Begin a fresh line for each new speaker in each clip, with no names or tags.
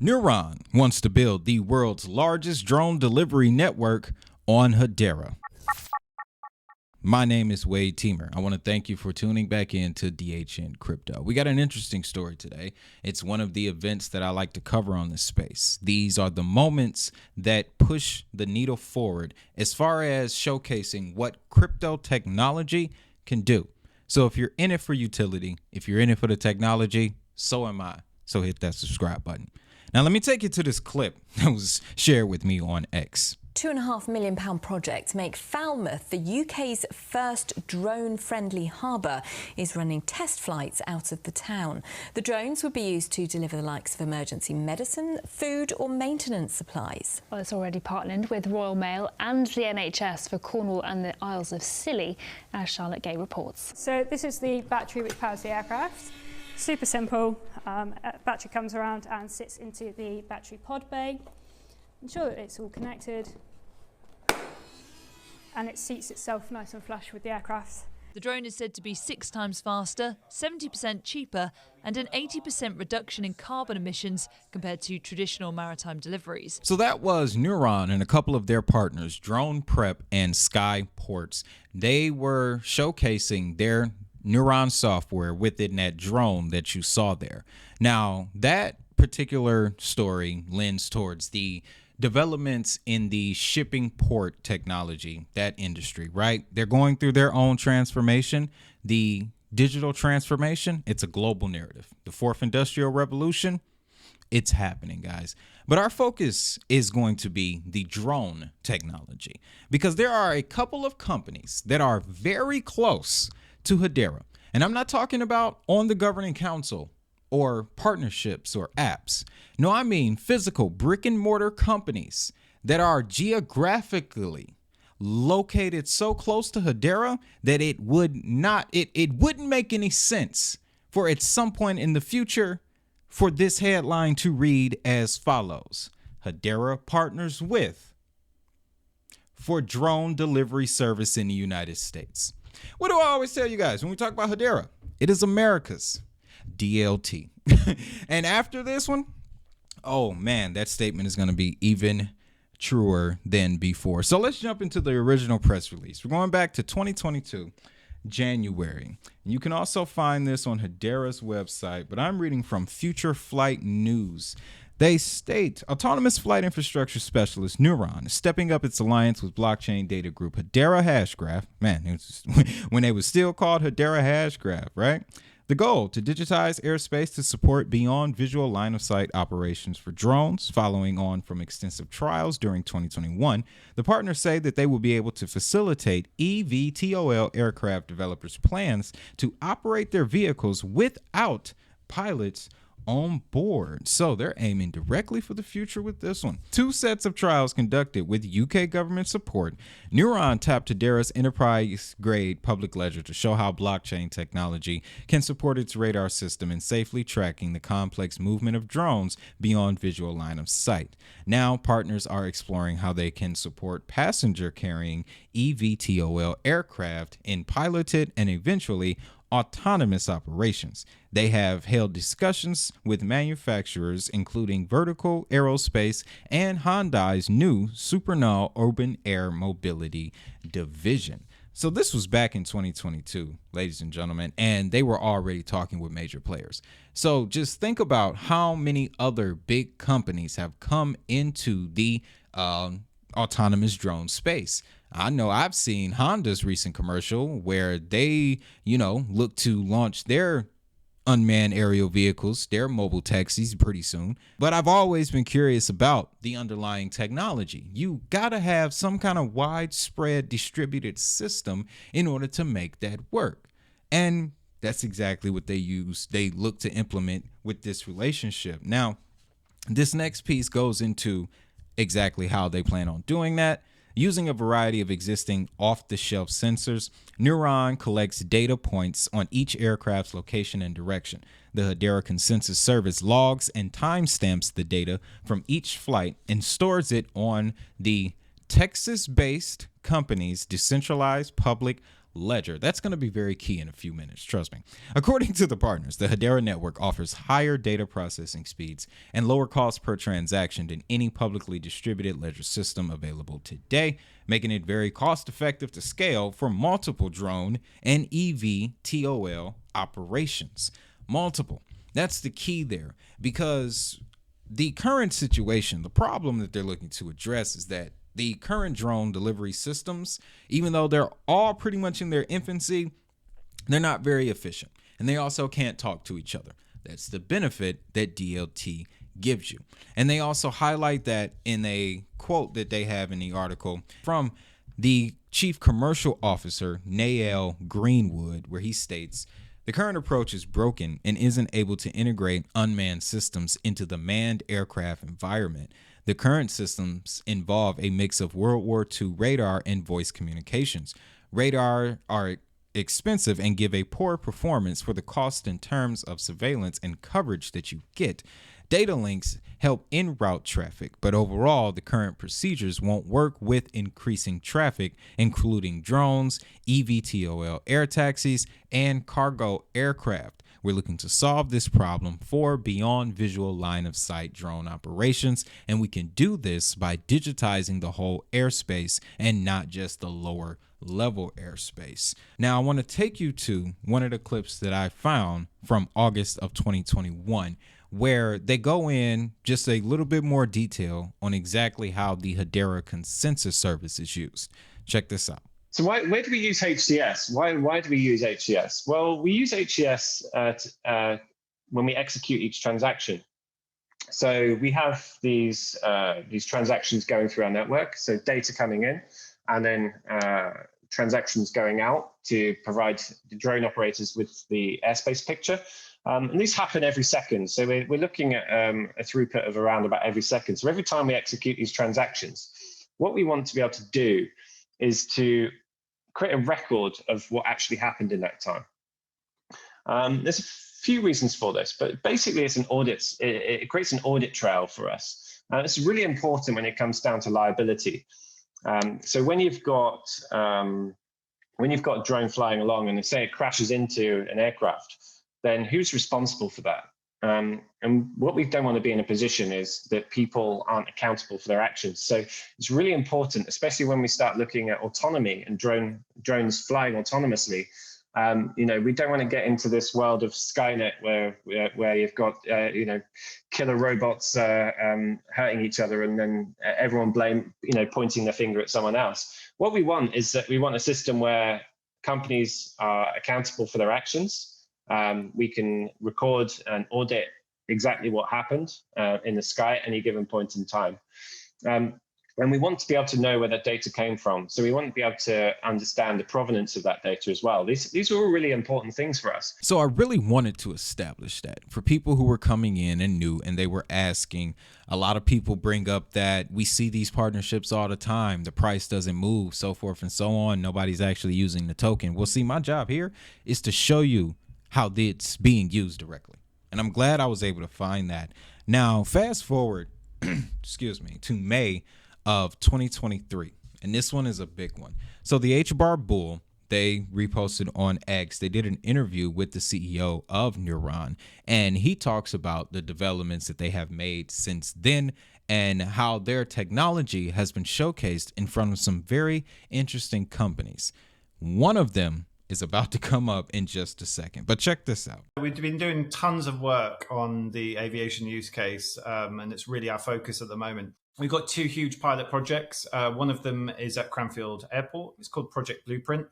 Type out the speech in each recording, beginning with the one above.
Neuron wants to build the world's largest drone delivery network on Hedera. My name is Wade Teamer. I want to thank you for tuning back in to DHN Crypto. We got an interesting story today. It's one of the events that I like to cover on this space. These are the moments that push the needle forward as far as showcasing what crypto technology can do. So if you're in it for utility, if you're in it for the technology, so am I. So hit that subscribe button. Now, let me take you to this clip that was shared with me on X.
£2.5 million project to make Falmouth the UK's first drone-friendly harbour is running test flights out of the town. The drones would be used to deliver the likes of emergency medicine, food or maintenance supplies.
Well, it's already partnered with Royal Mail and the NHS for Cornwall and the Isles of Scilly, as Charlotte Gay reports.
So this is the battery which powers the aircraft. Super simple. Battery comes around and sits into the battery pod bay. Ensure that it's all connected, and it seats itself nice and flush with the aircraft.
The drone is said to be 6 times faster, 70% cheaper, and an 80% reduction in carbon emissions compared to traditional maritime deliveries.
So that was Neuron and a couple of their partners, Drone Prep and Skyports. They were showcasing their Neuron software within that drone that you saw there. Now, that particular story lends towards the developments in the shipping port technology, that industry, right? They're going through their own transformation. The digital transformation, it's a global narrative. The fourth industrial revolution, it's happening, guys. But our focus is going to be the drone technology, because there are a couple of companies that are very close to Hedera. And I'm not talking about on the governing council or partnerships or apps. No, I mean physical brick and mortar companies that are geographically located so close to Hedera that it wouldn't make any sense for at some point in the future for this headline to read as follows: Hedera partners with for drone delivery service in the United States. What do I always tell you guys when we talk about Hedera? It is America's DLT. And after this one, oh man, that statement is going to be even truer than before. So let's jump into the original press release. We're going back to 2022, January. You can also find this on Hedera's website, but I'm reading from Future Flight News. They state, autonomous flight infrastructure specialist Neuron is stepping up its alliance with blockchain data group Hedera Hashgraph. Man, it was when they was still called Hedera Hashgraph, right? The goal, to digitize airspace to support beyond visual line of sight operations for drones. Following on from extensive trials during 2021, the partners say that they will be able to facilitate eVTOL aircraft developers' plans to operate their vehicles without pilots on board. So they're aiming directly for the future with this one. 2 sets of trials conducted with UK government support. Neuron tapped Hedera's enterprise-grade public ledger to show how blockchain technology can support its radar system in safely tracking the complex movement of drones beyond visual line of sight. Now, partners are exploring how they can support passenger-carrying eVTOL aircraft in piloted and eventually autonomous operations. They have held discussions with manufacturers including Vertical Aerospace and Hyundai's new Supernal Urban Air Mobility division. So this was back in 2022, ladies and gentlemen, and they were already talking with major players. So just think about how many other big companies have come into the autonomous drone space. I know I've seen Honda's recent commercial where they, look to launch their unmanned aerial vehicles, their mobile taxis pretty soon. But I've always been curious about the underlying technology. You gotta have some kind of widespread distributed system in order to make that work. And that's exactly what they look to implement with this relationship. Now, this next piece goes into exactly how they plan on doing that. Using a variety of existing off-the-shelf sensors, Neuron collects data points on each aircraft's location and direction. The Hedera Consensus Service logs and timestamps the data from each flight and stores it on the Texas-based company's decentralized public Ledger. That's going to be very key in a few minutes, trust me. According to the partners, the Hedera network offers higher data processing speeds and lower cost per transaction than any publicly distributed ledger system available today, making it very cost effective to scale for multiple drone and EVTOL operations. Multiple. That's the key there, because the current situation, the problem that they're looking to address is that the current drone delivery systems, even though they're all pretty much in their infancy, they're not very efficient. And they also can't talk to each other. That's the benefit that DLT gives you. And they also highlight that in a quote that they have in the article from the Chief Commercial Officer, Nael Greenwood, where he states, the current approach is broken and isn't able to integrate unmanned systems into the manned aircraft environment. The current systems involve a mix of World War II radar and voice communications. Radar are expensive and give a poor performance for the cost in terms of surveillance and coverage that you get. Data links help en route traffic, but overall, the current procedures won't work with increasing traffic, including drones, EVTOL air taxis, and cargo aircraft. We're looking to solve this problem for beyond visual line of sight drone operations, and we can do this by digitizing the whole airspace and not just the lower level airspace. Now, I want to take you to one of the clips that I found from August of 2021, where they go in just a little bit more detail on exactly how the Hedera consensus service is used. Check this out.
So where do we use HCS? Why do we use HCS? Well, we use HCS when we execute each transaction. So we have these transactions going through our network, so data coming in, and then transactions going out to provide the drone operators with the airspace picture. And these happen every second. So we're looking at a throughput of around about every second. So every time we execute these transactions, what we want to be able to do is to create a record of what actually happened in that time. There's a few reasons for this, but basically it's an audit. It creates an audit trail for us. It's really important when it comes down to liability. So when you've got a drone flying along and say it crashes into an aircraft, then who's responsible for that? And what we don't want to be in a position is that people aren't accountable for their actions. So it's really important, especially when we start looking at autonomy and drones flying autonomously. We don't want to get into this world of Skynet where you've got killer robots hurting each other and then everyone pointing their finger at someone else. What we want is that we want a system where companies are accountable for their actions. We can record and audit exactly what happened in the sky at any given point in time. And we want to be able to know where that data came from. So we want to be able to understand the provenance of that data as well. These are all really important things for us.
So I really wanted to establish that for people who were coming in and new and they were asking. A lot of people bring up that we see these partnerships all the time. The price doesn't move, so forth and so on. Nobody's actually using the token. Well, see, my job here is to show you how it's being used directly. And I'm glad I was able to find that. Now, fast forward, to May of 2023. And this one is a big one. So the HBAR Bull, they reposted on X. They did an interview with the CEO of Neuron, and he talks about the developments that they have made since then and how their technology has been showcased in front of some very interesting companies. One of them is about to come up in just a second, but check this out.
We've been doing tons of work on the aviation use case, and it's really our focus at the moment. We've got two huge pilot projects. One of them is at Cranfield Airport. It's called Project Blueprint.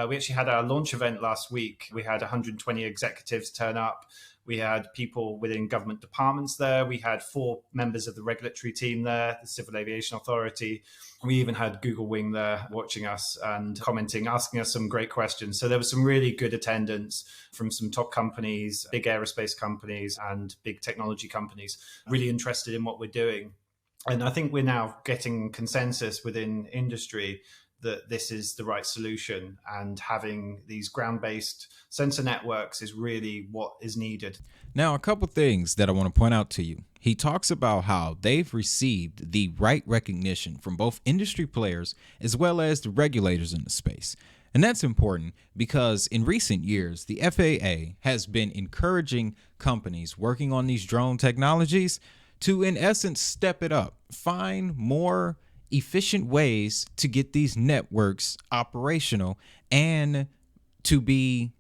We actually had our launch event last week. We had 120 executives turn up. We had people within government departments there. We had 4 members of the regulatory team there, the Civil Aviation Authority. We even had Google Wing there watching us and commenting, asking us some great questions. So there was some really good attendance from some top companies, big aerospace companies and big technology companies, really interested in what we're doing. And I think we're now getting consensus within industry that this is the right solution, and having these ground-based sensor networks is really what is needed.
Now, a couple things that I want to point out to you. He talks about how they've received the right recognition from both industry players as well as the regulators in the space. And that's important because in recent years, the FAA has been encouraging companies working on these drone technologies to, in essence, step it up, find more efficient ways to get these networks operational and to be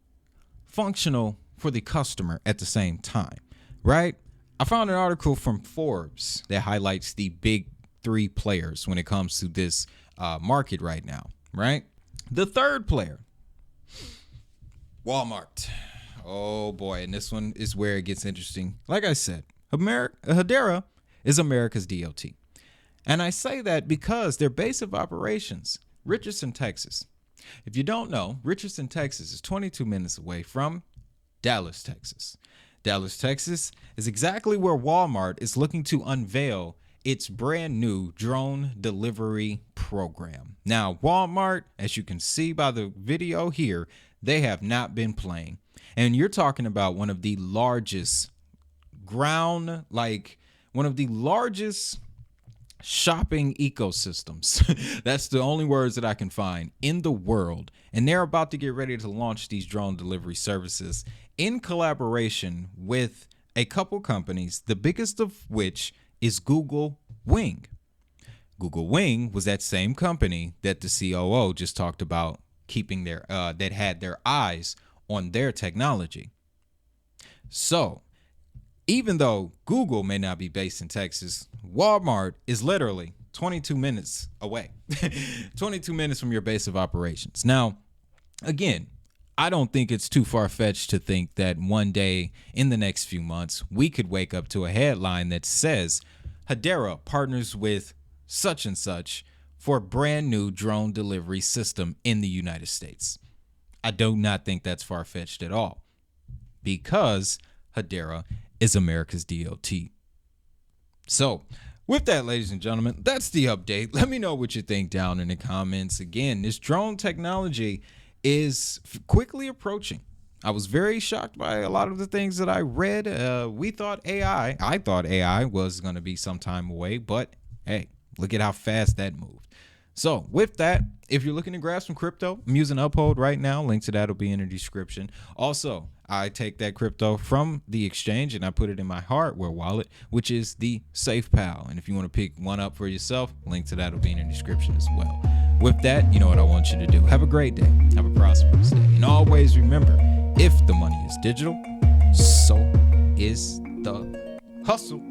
functional for the customer at the same time, right? I found an article from Forbes that highlights the big three players when it comes to this market right now, right? The third player, Walmart. Oh boy, and this one is where it gets interesting. Like I said, Hedera is America's DOT. And I say that because their base of operations, Richardson, Texas. If you don't know, Richardson, Texas is 22 minutes away from Dallas, Texas. Dallas, Texas is exactly where Walmart is looking to unveil its brand new drone delivery program. Now, Walmart, as you can see by the video here, they have not been playing. And you're talking about one of the largest shopping ecosystems. That's the only words that I can find in the world. And they're about to get ready to launch these drone delivery services in collaboration with a couple companies, the biggest of which is Google Wing. Google Wing was that same company that the COO just talked about keeping their that had their eyes on their technology. So even though Google may not be based in Texas, Walmart is literally 22 minutes away, 22 minutes from your base of operations. Now, again, I don't think it's too far-fetched to think that one day in the next few months, we could wake up to a headline that says Hedera partners with such and such for a brand new drone delivery system in the United States. I do not think that's far-fetched at all because Hedera is America's DOT. So with that, ladies and gentlemen, that's the update. Let me know what you think down in the comments. Again, this drone technology is quickly approaching. I was very shocked by a lot of the things that I read. I thought AI was going to be some time away, but hey, look at how fast that moved. So with that, if you're looking to grab some crypto, I'm using Uphold right now. Link to that will be in the description. Also, I take that crypto from the exchange and I put it in my hardware wallet, which is the SafePal. And if you want to pick one up for yourself, link to that will be in the description as well. With that, you know what I want you to do. Have a great day. Have a prosperous day. And always remember, if the money is digital, so is the hustle.